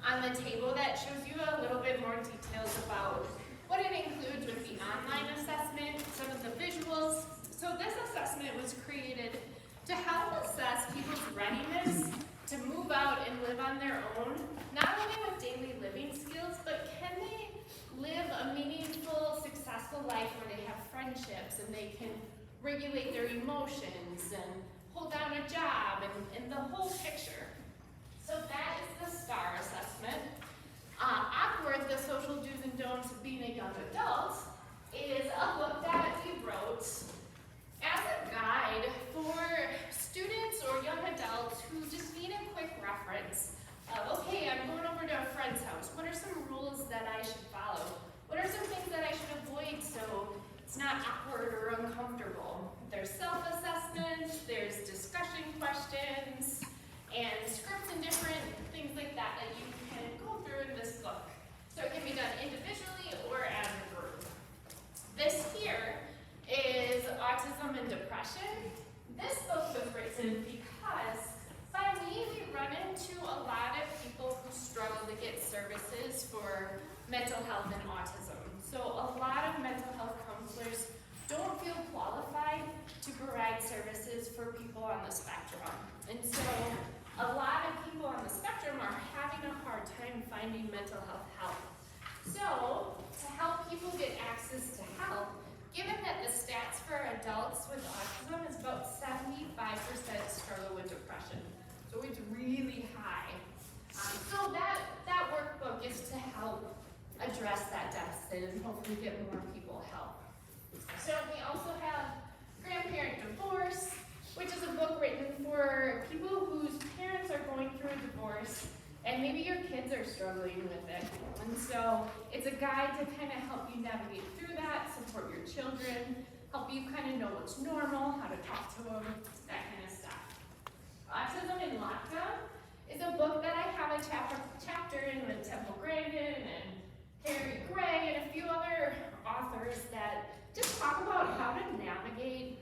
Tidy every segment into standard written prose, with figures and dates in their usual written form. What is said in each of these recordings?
on the table that shows you a little bit more details about what it includes with the online assessment, some of the visuals. So this assessment was created to help assess people's readiness to move out and live on their own, not only with daily living skills, but can they live a meaningful, successful life where they have friendships and they can regulate their emotions and hold down a job and the whole picture. So that is the STAR assessment. Awkward, the social do's and don'ts of being a young adult, is a book that we wrote as a guide for students or young adults who just need a quick reference of, okay, I'm going over to a friend's house. What are some rules that I should follow? What are some things that I should avoid so it's not awkward or uncomfortable? There's self-assessments, there's discussion questions, and scripts and different things like that that you can go through in this book. So it can be done individually or as a group. This here is Autism and Depression. This book was written because by me, we run into a lot of people who struggle to get services for mental health and autism. So a lot of mental health counselors don't feel qualified to provide services for people on the spectrum. And so a lot of people on the spectrum are having a hard time finding mental health help. So to help people get access to help, given that the stats for adults with autism is about 75% struggle with depression. So it's really high. So that workbook is to help address that deficit and hopefully get more people help. So we also have Grandparent Divorce, which is a book written for people whose parents are going through a divorce and maybe your kids are struggling with it. And so it's a guide to kind of help you navigate through that, support your children, help you kind of know what's normal, how to talk to them, that kind of stuff. Autism in Lockdown is a book that I have a chapter in with Temple Grandin and Carrie Gray and a few other authors that just talk about how to navigate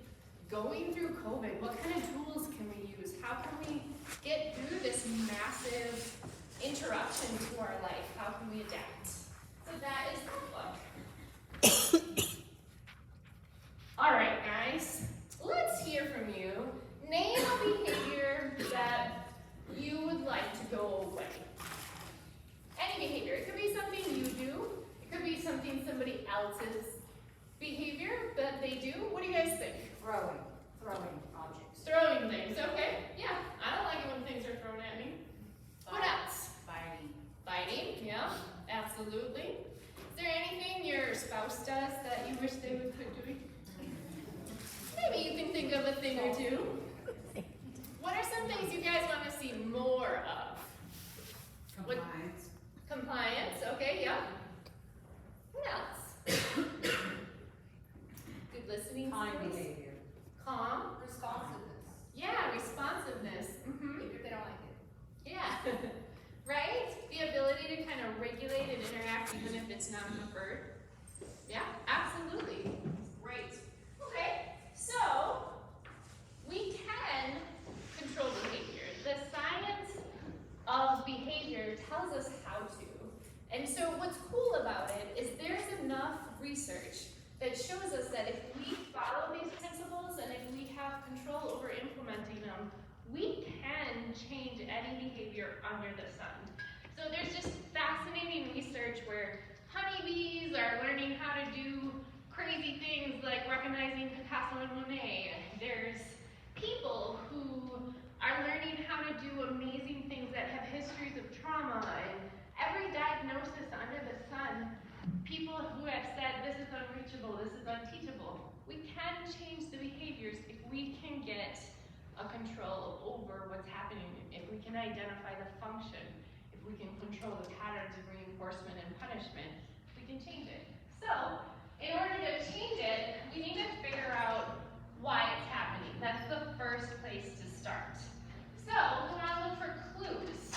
going through COVID. What kind of tools can we use? How can we get through this massive interruption to our life? How can we adapt? So that is that book. All right, guys, let's hear from you. Name a behavior that you would like to go away. Any behavior. It could be something you do. It could be something somebody else's behavior that they do. What do you guys think? Throwing objects. Throwing things, okay. Yeah, I don't like it when things are thrown at me. What else? Biting, yeah, absolutely. Is there anything your spouse does that you wish they would quit doing? Maybe you can think of a thing or two. What are some things you guys want to see more of? Compliance. Compliance, okay, yeah. What else? Good listening Kind skills. behavior. Calm. Responsiveness. Yeah, responsiveness. If they don't like it. Yeah. Right? The ability to kind of regulate and interact even if it's not preferred. Yeah, absolutely. Great. Okay, so we can control behavior. The science of behavior tells us how to. And so what's cool about it is there's enough research that shows us that if we follow these principles and if we have control over implementing them, we can change any behavior under the sun. So there's just fascinating research where honeybees are learning how to do crazy things like recognizing Picasso and Monet. There's people who are learning how to do amazing things that have histories of trauma, and every diagnosis under the sun, people who have said this is unreachable, this is unteachable. We can change the behaviors if we can get a control over what's happening, if we can identify the function, if we can control the patterns of reinforcement and punishment, we can change it. So, in order to change it, we need to figure out why it's happening. That's the first place to start. So, we want to look for clues.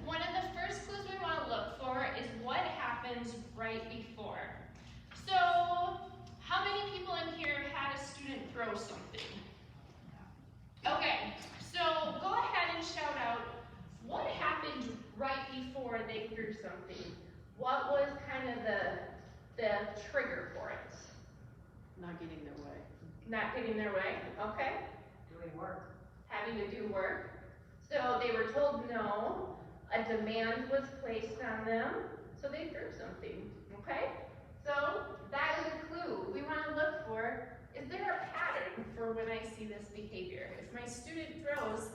One of the first clues we want to look for is what happens right before. So, how many people in here had a student throw something? Okay, so go ahead and shout out what happened right right before they threw something? What was kind of the trigger for it? Not getting their way. Not getting their way, okay? Doing work. Having to do work. So they were told no, a demand was placed on them, so they threw something, okay? So that is a clue. We want to look for, is there a pattern for when I see this behavior? If my student throws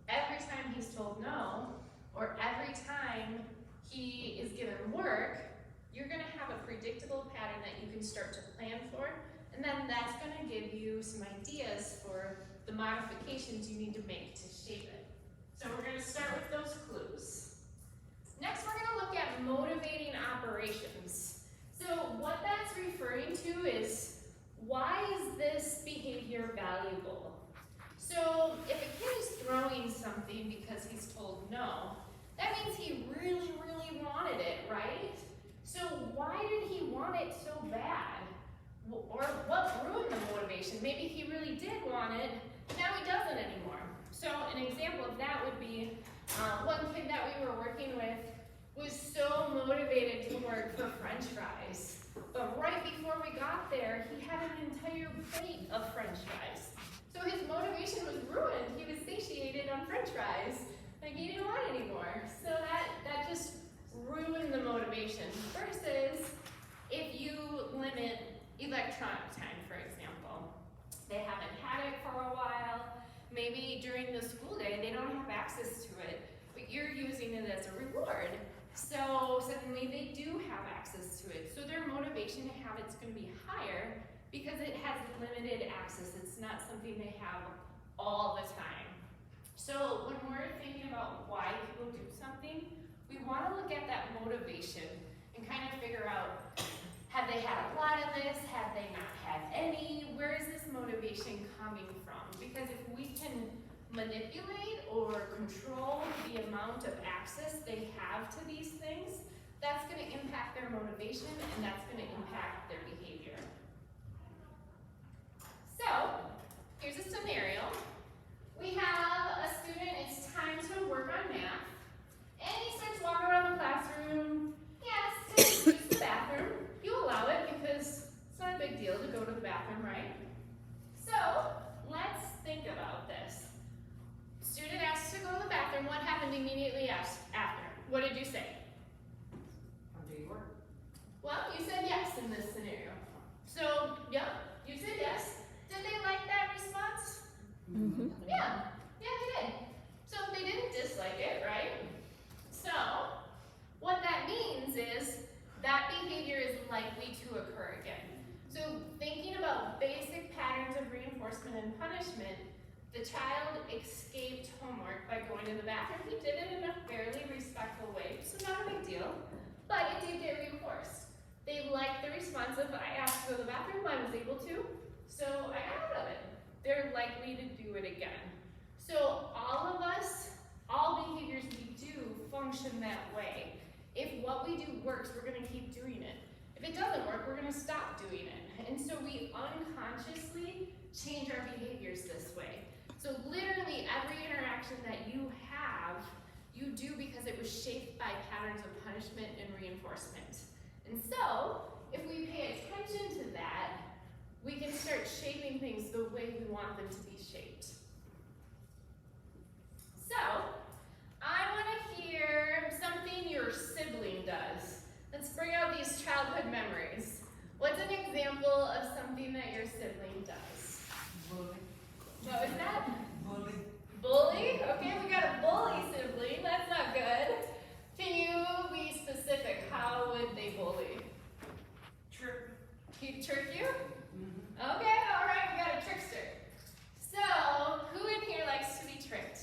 every time he's told no, or every time he is given work, you're going to have a predictable pattern that you can start to plan for, and then that's going to give you some ideas for the modifications you need to make to shape it. So we're going to start with those clues. Next, we're going to look at motivating operations. So what that's referring to is, why is this behavior valuable? So if a kid is throwing something because he's told no, that means he really, really wanted it, right? So why did he want it so bad? Or what ruined the motivation? Maybe he really did want it, now he doesn't anymore. So an example of that would be one kid that we were working with was so motivated to work for French fries. But right before we got there, he had an entire plate of French fries. So his motivation was ruined. He was satiated on French fries. Like he didn't want it anymore. So that just ruined the motivation. Versus if you limit electronic time, for example. They haven't had it for a while. Maybe during the school day, they don't have access to it, but you're using it as a reward. So suddenly they do have access to it. So their motivation to have it's going to be higher because it has limited access. It's not something they have all the time. So when we're thinking about why people do something, we want to look at that motivation and kind of figure out, have they had a lot of this? Have they not had any? Where is this motivation coming from? Because if we can manipulate or control the amount of access they have to these things, that's going to impact their motivation and that's going to impact their behavior. So, here's a scenario. We have a student, it's time to work on math, and he starts walking around the classroom. Yes, to use the bathroom. You allow it because it's not a big deal to go to the bathroom, right? So, let's think about this. Student asked to go to the bathroom. What happened immediately after? What did you say? Come do your work. Well, you said yes in this scenario. So, yep, you said yes. Did they like that response? Mm-hmm. Yeah, they did. So they didn't dislike it, right? So, what that means is that behavior is likely to occur again. So thinking about basic patterns of reinforcement and punishment, the child escaped homework by going to the bathroom. He did it in a fairly respectful way, so not a big deal, but it did get reinforced. They liked the response of, I asked to go to the bathroom, I was able to, so I got out of it. They're likely to do it again. So all of us, all behaviors we do function that way. If what we do works, we're going to keep doing it. If it doesn't work, we're going to stop doing it. And so we unconsciously change our behaviors this way. So literally every interaction that you have, you do because it was shaped by patterns of punishment and reinforcement. And so if we pay attention to that, we can start shaping things the way we want them to be shaped. So, I want to hear something your sibling does. Let's bring out these childhood memories. What's an example of something that your sibling does? Bully. What was that? Bully. Bully? Okay, we got a bully sibling. That's not good. Can you be specific? How would they bully? Trick. He'd trick you? Mm-hmm. Okay, all right, we got a trickster. So, who in here likes to be tricked?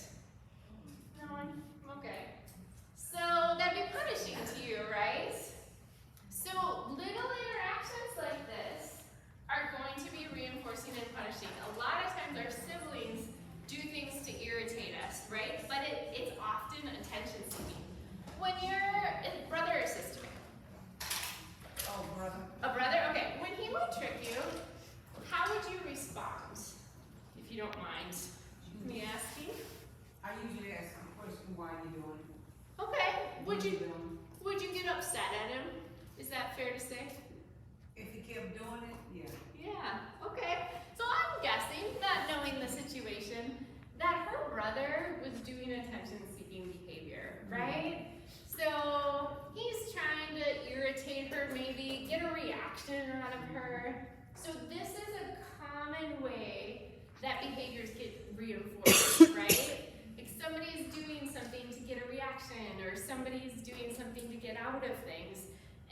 would you get upset at him? Is that fair to say? If he kept doing it, yeah. Yeah, okay. So I'm guessing, not knowing the situation, that her brother was doing attention-seeking behavior, right? So he's trying to irritate her, maybe get a reaction out of her. So this is a common way that behaviors get reinforced, right? Like somebody's doing something to get a reaction, or somebody's doing something to get out of things.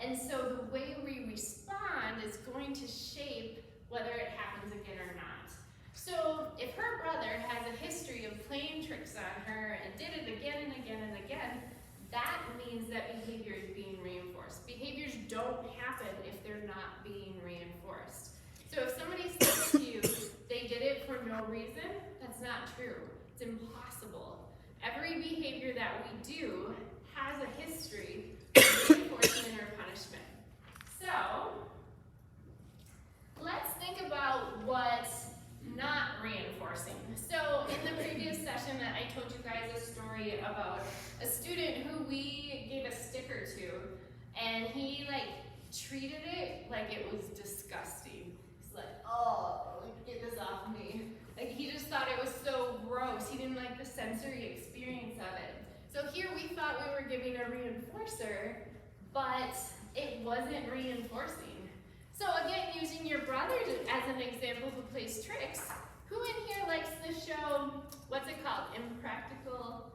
And so the way we respond is going to shape whether it happens again or not. So if her brother has a history of playing tricks on her and did it again and again and again, that means that behavior is being reinforced. Behaviors don't happen if they're not being reinforced. So if somebody says to you, they did it for no reason, that's not true. It's impossible. Every behavior that we do has a history of reinforcement or punishment. So let's think about what's not reinforcing. So in the previous session I told you guys a story about a student who we gave a sticker to, and he treated it like it was disgusting. He's like, oh, get this off me. He just thought it was so gross. He didn't like the sensory experience of it. So here we thought we were giving a reinforcer, but it wasn't reinforcing. So again, using your brother as an example who plays tricks, who in here likes the show, what's it called? Impractical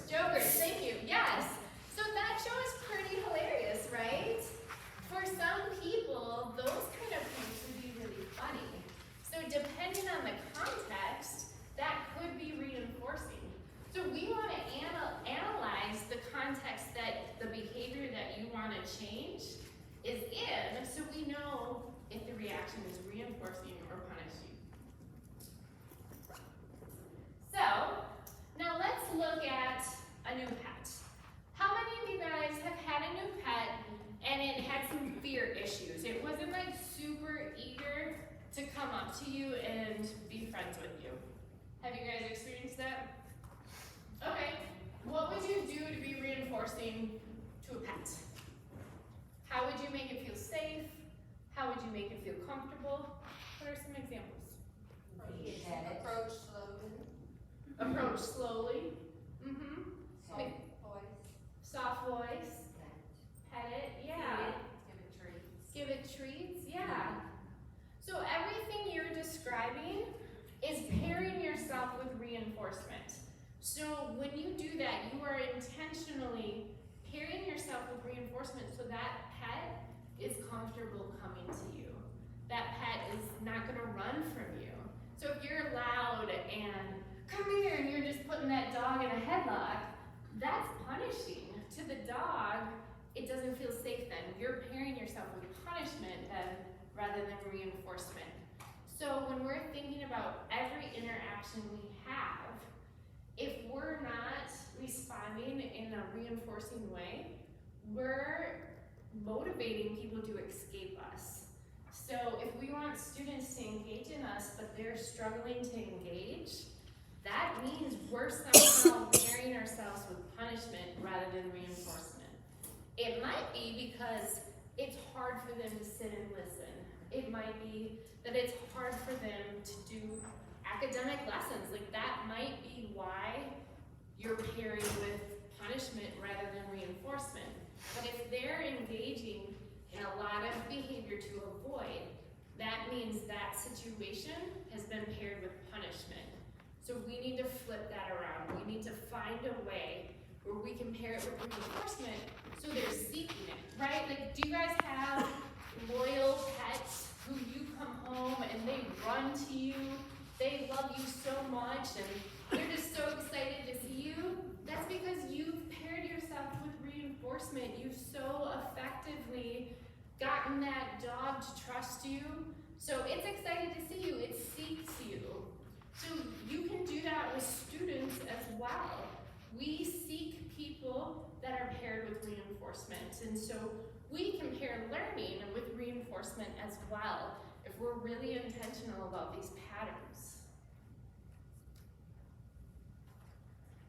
Jokers. Thank you. Yes. So that show is pretty hilarious, right? For some people, those kind of things would be really funny. So depending on the context, that could be reinforcing. So we want to analyze the context that the behavior that you want to change is in, so we know if the reaction is reinforcing or punishing. So now let's look at a new pet. How many of you guys have had a new pet and it had some fear issues? It wasn't super eager to come up to you and be friends with you. Have you guys experienced that? Okay, what would you do to be reinforcing to a pet? How would you make it feel safe? How would you make it feel comfortable? What are some examples? Approach slowly. Approach slowly. Mm-hmm. Soft voice. Soft voice. Pet it. Yeah. Give it treats. Give it treats. Yeah. So everything you're describing is pairing yourself with reinforcement. So when you do that, you are intentionally pairing yourself with reinforcement so that pet is comfortable coming to you. That pet is not going to run from you. So if you're loud and come here and you're just putting that dog in a headlock, that's punishing. To the dog, it doesn't feel safe then. You're pairing yourself with punishment then rather than reinforcement. So when we're thinking about every interaction we have, if we're not responding in a reinforcing way, we're motivating people to escape us. So if we want students to engage in us, but they're struggling to engage, that means we're somehow pairing ourselves with punishment rather than reinforcement. It might be because it's hard for them to sit and listen. It might be that it's hard for them to do academic lessons. That might be why you're pairing with punishment rather than reinforcement. But if they're engaging in a lot of behavior to avoid, that means that situation has been paired with punishment. So we need to flip that around. We need to find a way where we can pair it with reinforcement so they're seeking it, right? Do you guys have loyal pets who you come home and they run to you? They love you so much and they're just so excited to see you. That's because you've paired yourself with reinforcement. You've so effectively gotten that dog to trust you. So it's excited to see you. It seeks you. So you can do that with students as well. We seek people that are paired with reinforcement. And so we can pair learning with reinforcement as well if we're really intentional about these patterns.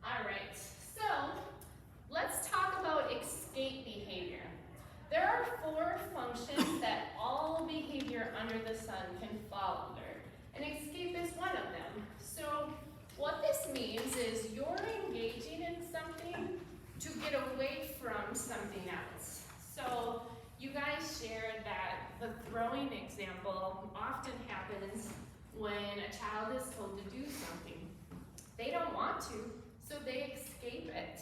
All right, so let's talk about escape behavior. There are 4 functions that all behavior under the sun can fall under, and escape is one of them. So what this means is you're engaging in something to get away from something else. So you guys shared that the throwing example often happens when a child is told to do something. They don't want to, so they escape it,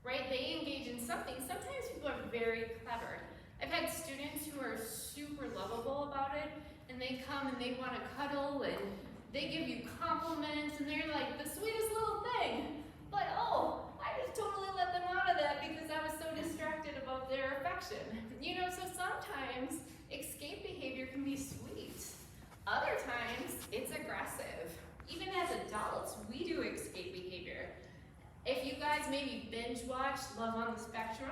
right? They engage in something. Sometimes people are very clever. I've had students who are super lovable about it, and they come and they want to cuddle, and they give you compliments, and they're like the sweetest little thing. But oh, I just totally let them out of that because I was so distracted about their affection. You know, so sometimes escape behavior can be sweet. Other times, it's aggressive. Even as adults, we do escape behavior. If you guys maybe binge watched Love on the Spectrum,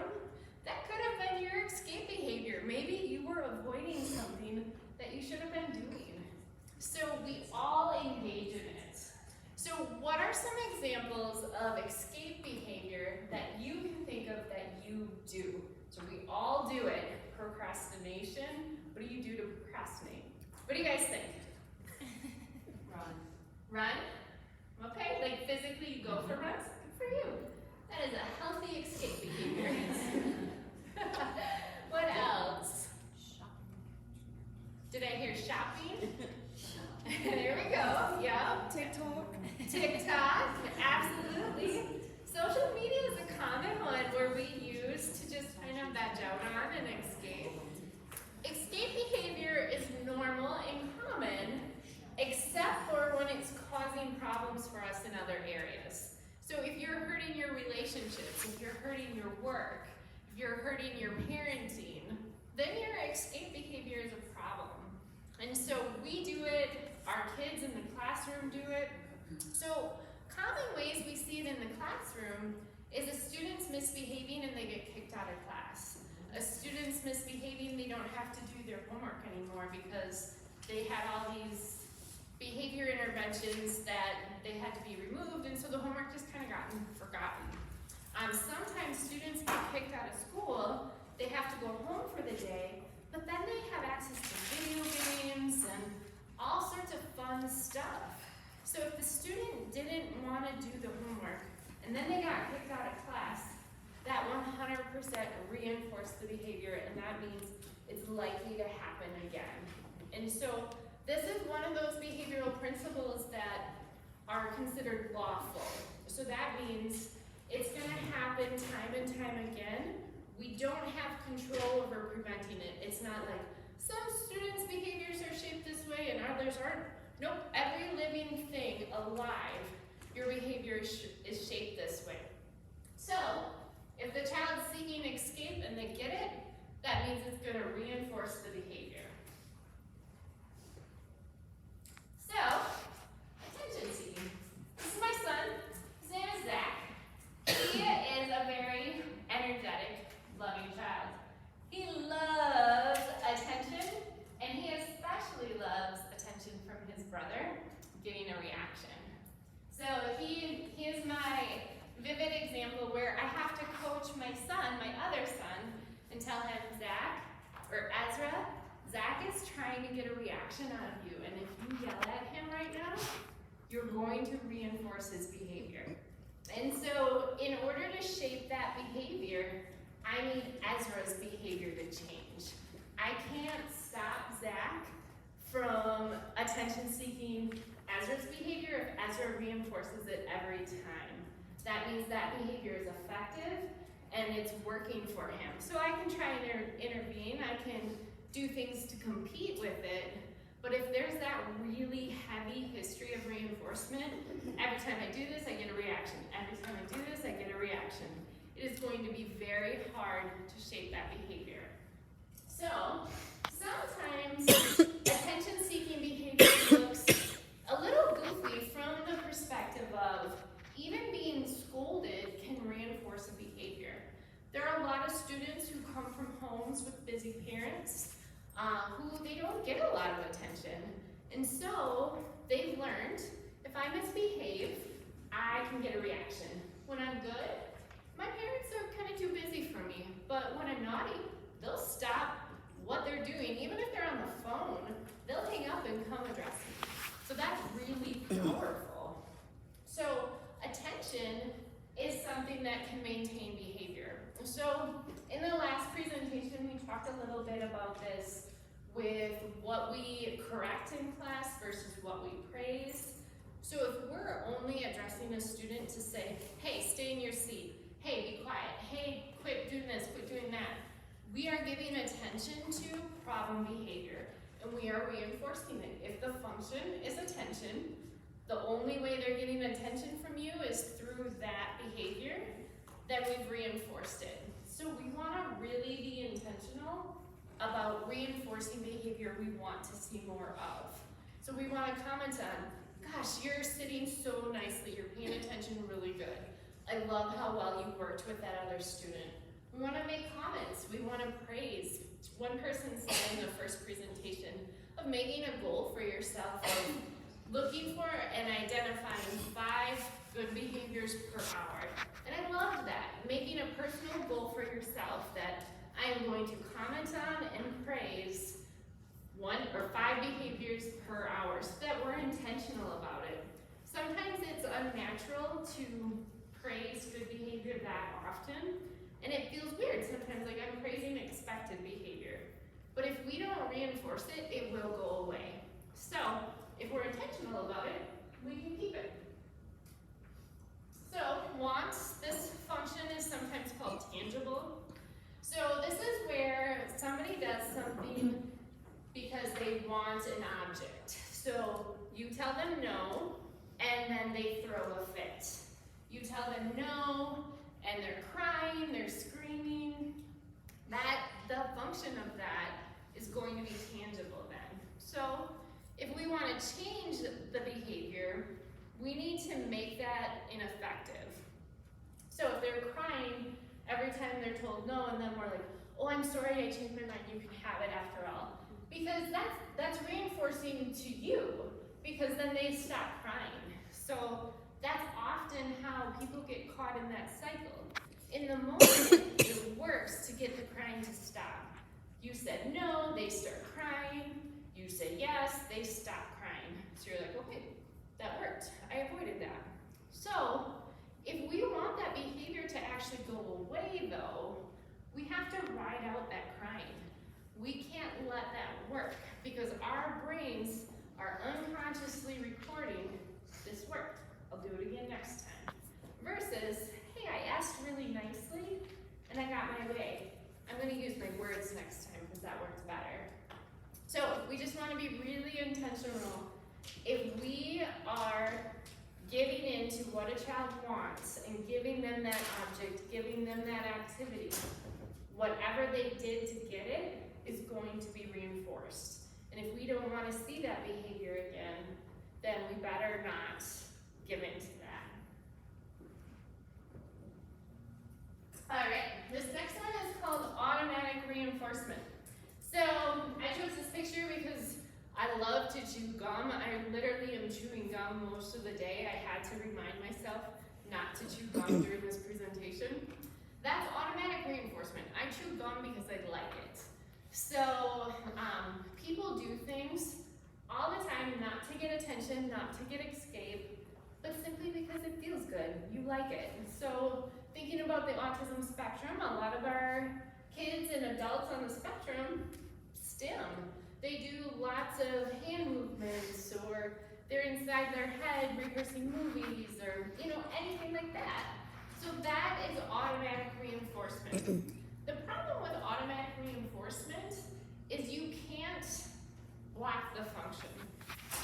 that could have been your escape behavior. Maybe you were avoiding something that you should have been doing. So we all engage in it. So what are some examples of escape behavior that you can think of that you do? So we all do it. Procrastination. What do you do to procrastinate? What do you guys think? Run? Okay, like physically you go for runs? Good for you. That is a healthy escape behavior. What else? Did I hear shopping? There we go, yeah. TikTok, absolutely. Social media is a common one where we use to just kind of veg out on and escape. Escape behavior is normal and common, except for when it's causing problems for us in other areas. So if you're hurting your relationships, if you're hurting your work, if you're hurting your parenting, then your escape behavior is a problem. And so we do it, our kids in the classroom do it. So common ways we see it in the classroom is a student's misbehaving and they get kicked out of class. A student's misbehaving, they don't have to do their homework anymore because they had all these behavior interventions that they had to be removed, and so the homework just kind of gotten forgotten. Sometimes students get kicked out of school, they have to go home for the day, but then they have access to video games and all sorts of fun stuff. So if the student didn't want to do the homework, and then they got kicked out of class, that 100% reinforced the behavior, and that means it's likely to happen again. And so this is one of those behavioral principles that are considered lawful. So that means it's going to happen time and time again. We don't have control over preventing it. It's not like some students' behaviors are shaped this way and others aren't. Nope, every living thing alive, your behavior is shaped this way. So if the child's seeking escape and they get it, that means it's going to reinforce the behavior. So, attention seeking. This is my son. His name is Zach. He is a very energetic, loving child. He loves attention, and he especially loves attention from his brother, getting a reaction. So he is my vivid example where I have to coach my son, my other son, and tell him, Ezra, Zach is trying to get a reaction out of you, and if you yell at him right now, you're going to reinforce his behavior. And so in order to shape that behavior, I need Ezra's behavior to change. I can't stop Zach from attention-seeking Ezra's behavior if Ezra reinforces it every time. That means that behavior is effective and it's working for him. So I can try and intervene, I can do things to compete with it, but if there's that really heavy history of reinforcement, every time I do this, I get a reaction. Every time I do this, I get a reaction. It is going to be very hard to shape that behavior. So, sometimes attention-seeking behavior looks a little goofy from the perspective of even being scolded can reinforce a behavior. There are a lot of students who come from homes with busy parents who they don't get a lot of attention. And so they've learned if I misbehave, I can get a reaction. When I'm good, my parents are kind of too busy for me, but when I'm naughty, they'll stop what they're doing. Even if they're on the phone, they'll hang up and come address me. So that's really powerful. So attention is something that can maintain behavior. So in the last presentation, we talked a little bit about this with what we correct in class versus what we praise. So if we're only addressing a student to say, hey, stay in your seat, hey, be quiet, hey, quit doing this, quit doing that, we are giving attention to problem behavior, and we are reinforcing it. If the function is attention, the only way they're getting attention from you is through that behavior, then we've reinforced it. So we want to really be intentional about reinforcing behavior we want to see more of. So we want to comment on, gosh, you're sitting so nicely, you're paying attention really good. I love how well you worked with that other student. We want to make comments, we want to praise. One person said in the first presentation of making a goal for yourself of looking for and identifying 5 good behaviors per hour. And I love that, making a personal goal for yourself that I am going to comment on and praise 1 or 5 behaviors per hour so that we're intentional about it. Sometimes it's unnatural to praise good behavior that often, and it feels weird sometimes, like I'm praising expected behavior. But if we don't reinforce it, it will go away. So if we're intentional about it, we can keep it. So wants, this function is sometimes called tangible. So this is where somebody does something because they want an object. So you tell them no, and then they throw a fit. You tell them no, and they're crying, they're screaming. The function of that is going to be tangible then. So if we want to change the behavior, we need to make that ineffective. So if they're crying every time they're told no, and then we're like, oh, I'm sorry, I changed my mind, you can have it after all. Because that's reinforcing to you, because then they stop crying. So that's often how people get caught in that cycle. In the moment, it works to get the crying to stop. You said no, they start crying. You say yes, they stop crying. So you're like, okay, that worked. I avoided that. So if we want that behavior to actually go away though, we have to ride out that crying. We can't let that work because our brains are unconsciously recording this worked. I'll do it again next time. Versus, hey, I asked really nicely and I got my way. I'm gonna use my words next time because that works better. So we just wanna be really intentional. If we are giving in to what a child wants and giving them that object, giving them that activity, whatever they did to get it is going to be reinforced. And if we don't want to see that behavior again, then we better not give in to that. All right, this next one is called automatic reinforcement. So I chose this picture because I love to chew gum. I literally am chewing gum most of the day. I had to remind myself not to chew gum during this presentation. That's automatic reinforcement. I chew gum because I like it. So people do things all the time not to get attention, not to get escape, but simply because it feels good. You like it. So thinking about the autism spectrum, a lot of our kids and adults on the spectrum STEM. They do lots of hand movements, or they're inside their head rehearsing movies, or anything like that. So that is automatic reinforcement. The problem with automatic reinforcement is you can't block the function.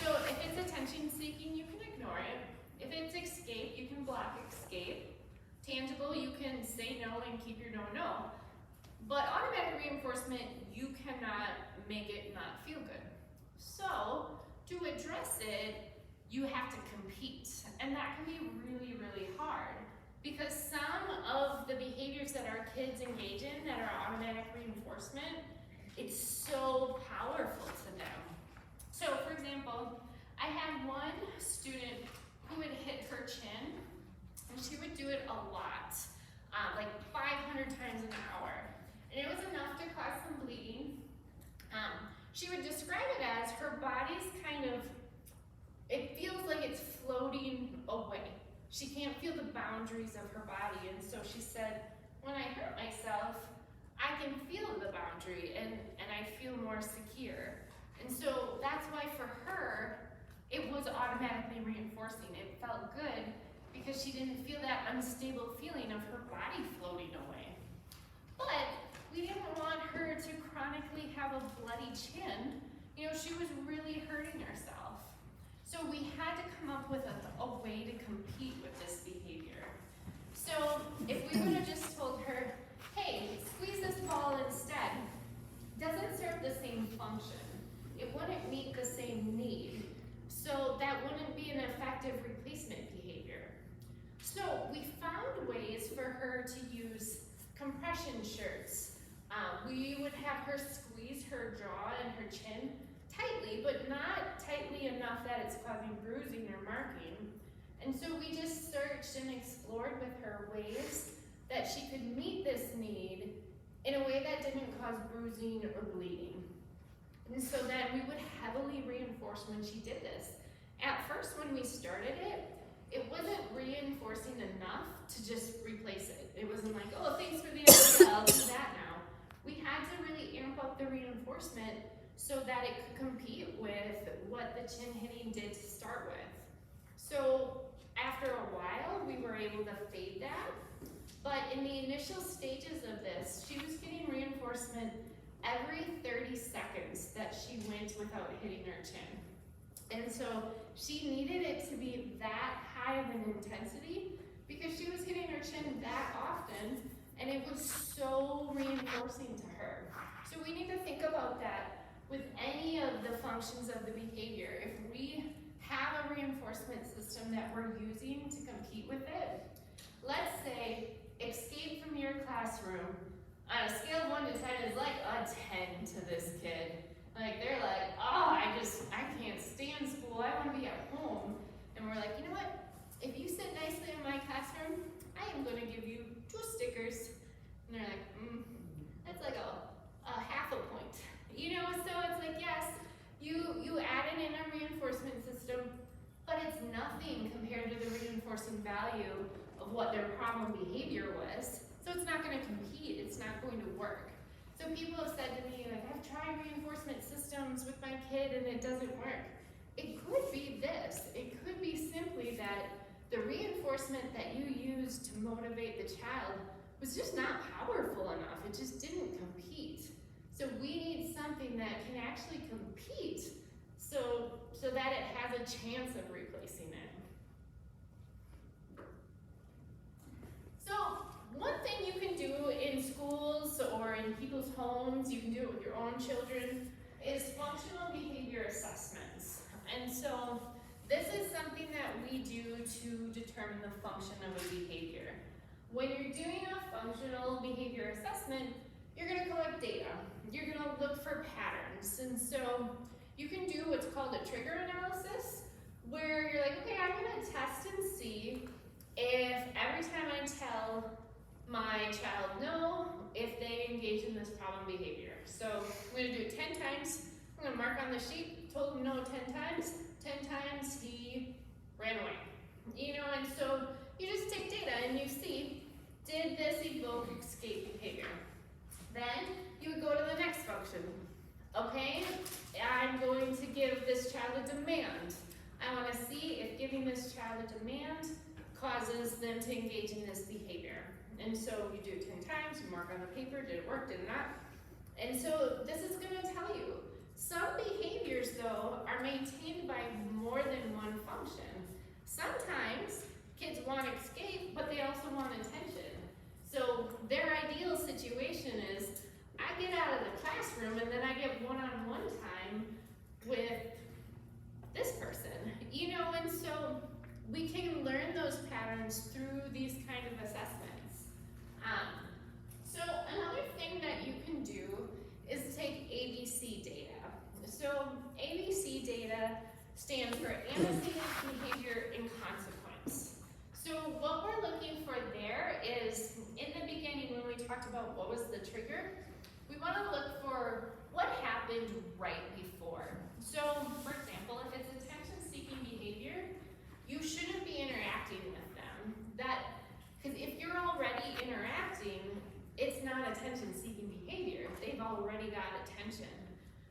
So if it's attention seeking, you can ignore it. If it's escape, you can block escape. Tangible, you can say no and keep your no. But automatic reinforcement, you cannot make it not feel good. So to address it, you have to compete. And that can be really, really hard. Because some of the behaviors that our kids engage in that are automatic reinforcement, it's so powerful to them. So for example, I had one student who would hit her chin, and she would do it a lot. like 500 times an hour. And it was enough to cause some bleeding. She would describe it as her body's kind of, it feels like it's floating away. She can't feel the boundaries of her body. And so she said, when I hurt myself, I can feel the boundary and I feel more secure. And so that's why for her, it was automatically reinforcing. It felt good because she didn't feel that unstable feeling of her body floating away. But we didn't want her to chronically have a bloody chin. You know, she was really hurting herself. So we had to come up with a way to compete with this behavior. So if we would have just told her, hey, squeeze this ball instead, doesn't serve the same function. It wouldn't meet the same need. So that wouldn't be an effective replacement behavior. So we found ways for her to use compression shirts. We would have her squeeze her jaw and her chin tightly, but not tightly enough that it's causing bruising or marking. And so we just searched and explored with her ways that she could meet this need in a way that didn't cause bruising or bleeding. And so then we would heavily reinforce when she did this. At first, when we started it, it wasn't reinforcing enough to just replace it. It wasn't like, oh, thanks for the idea, I'll do that now. We had to really amp up the reinforcement so that it could compete with what the chin hitting did to start with. So after a while, we were able to fade that. But in the initial stages of this, she was getting reinforcement every 30 seconds that she went without hitting her chin. And so she needed it to be that high of an intensity because she was hitting her chin that often, and it was so reinforcing to her. So we need to think about that with any of the functions of the behavior. If we have a reinforcement system that we're using to compete with it, let's say escape from your classroom on a scale of 1 to 10 is like a 10 to this kid. Like they're like, oh, I can't stand school, I want to be at home. And we're like, you know what? If you sit nicely in my classroom, I am going to give you 2 stickers. And they're like, that's like a half a point. You know, so it's like, yes, you added in a reinforcement system, but it's nothing compared to the reinforcing value of what their problem behavior was. So it's not going to compete, it's not going to work. So people have said to me, like, I've tried reinforcement systems with my kid and it doesn't work. It could be this. It could be simply that the reinforcement that you used to motivate the child was just not powerful enough. It just didn't compete. So we need something that can actually compete so that it has a chance of replacing it. So one thing you can do in schools or in people's homes, you can do it with your own children, is functional behavior assessments. And so this is something that we do to determine the function of a behavior. When you're doing a functional behavior assessment, you're going to collect data. You're going to look for patterns. And so you can do what's called a trigger analysis, where you're like, okay, I'm going to test and see if every time I tell my child no, if they engage in this problem behavior. So I'm going to do it 10 times. I'm going to mark on the sheet, told him no 10 times. 10 times he ran away. You know, and so you just take data and you see, did this evoke escape behavior? Then you would go to the next function. Okay, I'm going to give this child a demand. I want to see if giving this child a demand causes them to engage in this behavior. And so you do it 10 times, you mark on the paper, did it work, did it not? And so this is going to tell you. Some behaviors, though, are maintained by more than one function. Sometimes kids want escape, but they also want attention. So their ideal situation is, I get out of the classroom and then I get one-on-one time with this person. You know, and so we can learn those patterns through these kind of assessments. So another thing that you can do is take ABC data. So ABC data stands for antecedent, behavior, and consequence. So what we're looking for there is, in already got attention.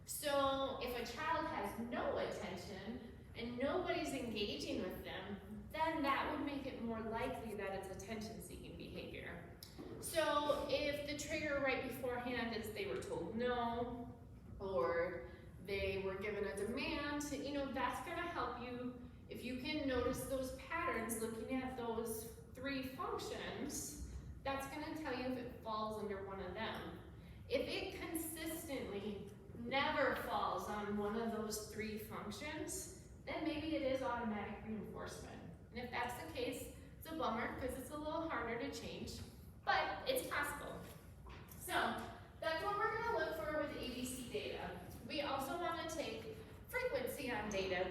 So if a child has no attention and nobody's engaging with them, then that would make it more likely that it's attention-seeking behavior. So if the trigger right beforehand is they were told no, or they were given a demand, you know, that's gonna help you. If you can notice those patterns, looking at those 3 functions, that's gonna tell you if it falls under one of them. If it consistently never falls on one of those 3 functions, then maybe it is automatic reinforcement. And if that's the case, it's a bummer because it's a little harder to change, but it's possible. So that's what we're gonna look for with ABC data. We also wanna take frequency on data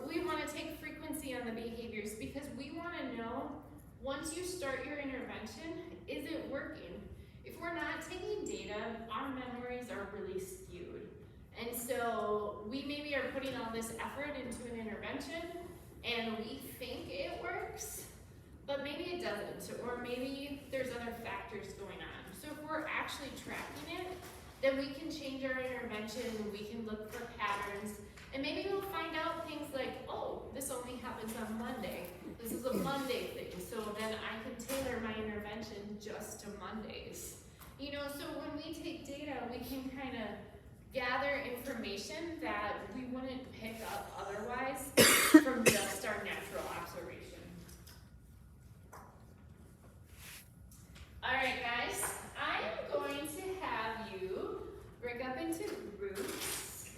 we wanna take frequency on the behaviors because we wanna know once you start your intervention, is it working? If we're not taking data, our memories are really skewed. And so we maybe are putting all this effort into an intervention and we think it works, but maybe it doesn't, or maybe there's other factors going on. So if we're actually tracking it, then we can change our intervention, we can look for patterns, and maybe we'll find out things like, oh, this only happens on Monday. This is a Monday thing, so then I can tailor my intervention just to Mondays. You know, so when we take data, we can kind of gather information that we wouldn't pick up otherwise from just our natural observation. All right, guys, I am going to have you break up into groups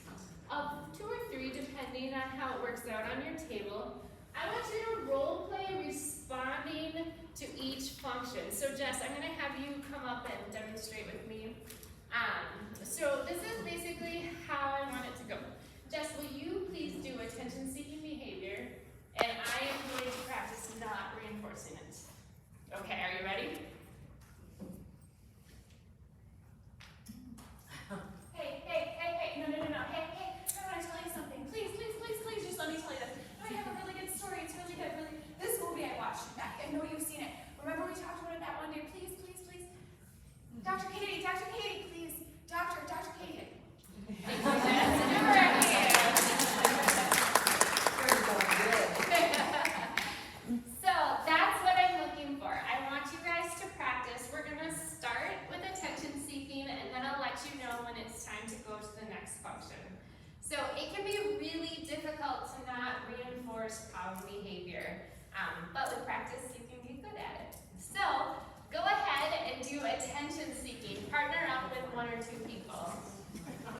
of 2 or 3, depending on how it works out on your table. I want you to role play responding to each function. So Jess, I'm gonna have you come up and demonstrate with me. So this is basically how I want it to go. Jess, will you please do attention-seeking behavior, and I am going to practice not reinforcing it. Okay, are you ready? Hey, no, hey, I want to tell you something. Please, just let me tell you this. I have a really good story, it's really good, this movie I watched, I know you've seen it. Remember we talked about it that one day, please. Dr. Katie, please. Dr. Katie. Thank you, Jess. Never again. So that's what I'm looking for. I want you guys to practice. We're gonna start with attention seeking, and then I'll let you know when it's time to go to the next function. So it can be really difficult to not reinforce problem behavior.